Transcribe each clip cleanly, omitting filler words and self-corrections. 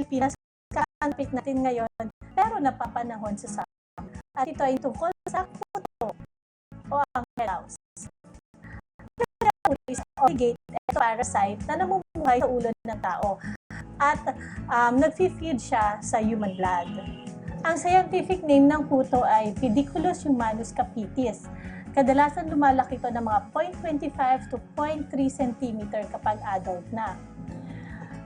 Pilipinas, kakapit natin ngayon, pero napapanahon sa summer. At ito ay tungkol sa kuto o ang head louse. Ang is obligate ito parasite na namumuhay sa ulo ng tao at nag-feed siya sa human blood. Ang scientific name ng kuto ay Pediculus humanus capitis. Kadalasan lumalaki ito ng mga 0.25 to 0.3 cm kapag adult na.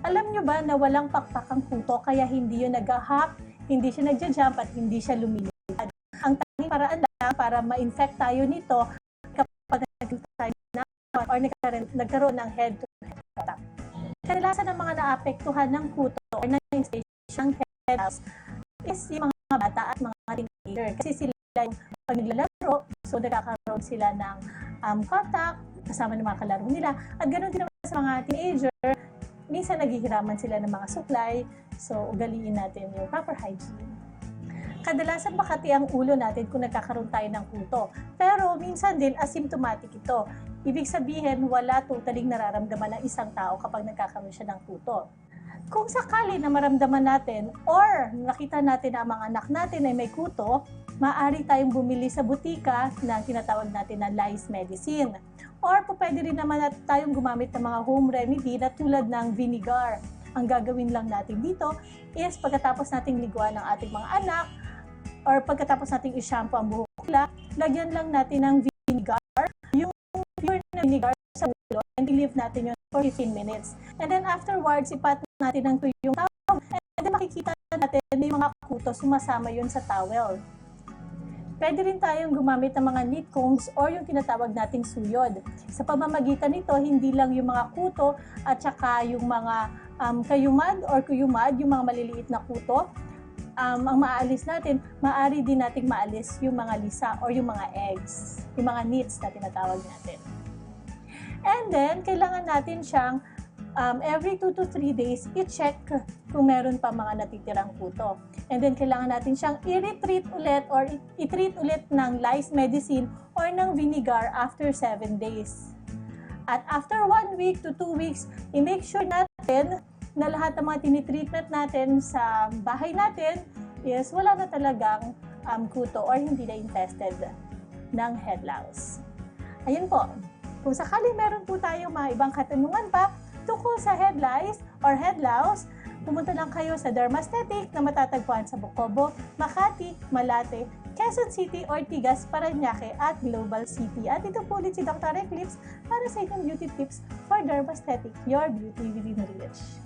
Alam nyo ba na walang pakpak ang kuto kaya hindi yun nag-hop, hindi siya nagja-jump at hindi siya lumilipad. Ang tanging paraan lang para ma-infect tayo nito kapag tayo na or nagkaroon ng head-to-head contact. Kadalasan ng mga naapektuhan ng kuto or ng head louse is yung mga bata at mga teenager kasi sila yung pag naglalaro, so nagkakaroon sila ng contact kasama ng mga kalaro nila. At ganoon din naman sa mga teenager, minsan naghihiraman sila ng mga supply, so ugaliin natin yung proper hygiene. Kadalasan makati ang ulo natin kung nagkakaroon tayo ng kuto, pero minsan din asymptomatic ito. Ibig sabihin, wala totaling nararamdaman ng isang tao kapag nagkakaroon siya ng kuto. Kung sakali na maramdaman natin or nakita natin na ang mga anak natin ay may kuto, maaari tayong bumili sa butika na tinatawag natin na lice medicine. Or pwede rin naman tayong gumamit ng mga home remedy na tulad ng vinegar. Ang gagawin lang natin dito is pagkatapos nating liguan ng ating mga anak or pagkatapos nating i-shampoo ang buhok nila, lagyan lang natin ng vinegar, yung pure na vinegar sa ulo, and i-leave natin yun for 15 minutes. And then afterwards, ipat natin ng tuyong towel, and then makikita natin na yung mga kuto sumasama yun sa towel. Pwede rin tayong gumamit ng mga neat combs or yung tinatawag nating suyod. Sa pamamagitan nito, hindi lang yung mga kuto at saka yung mga kayumad or kuyumad, yung mga maliliit na kuto, ang maaalis natin, maaari din nating maalis yung mga lisa or yung mga eggs, yung mga nits na tinatawag natin. And then, kailangan natin siyang every 2 to 3 days, i-check kung meron pa mga natitirang kuto. And then, kailangan natin siyang i-retreat ulit or i-treat ulit ng lice medicine or ng vinegar after 7 days. At after 1 week to 2 weeks, i-make sure natin na lahat ng mga tinitreatment natin sa bahay natin is wala na talagang kuto or hindi na infested ng head louse. Ayun po, kung sakali meron po tayong mga ibang katanungan pa tungkol sa head lice or head louse, pumunta lang kayo sa Dermaesthetic na matatagpuan sa Bocobo, Makati, Malate, Quezon City, Ortigas, Parañaque at Global City. At ito po ulit si Dr. Eclipse para sa inyong beauty tips for Dermaesthetic, your beauty within reach.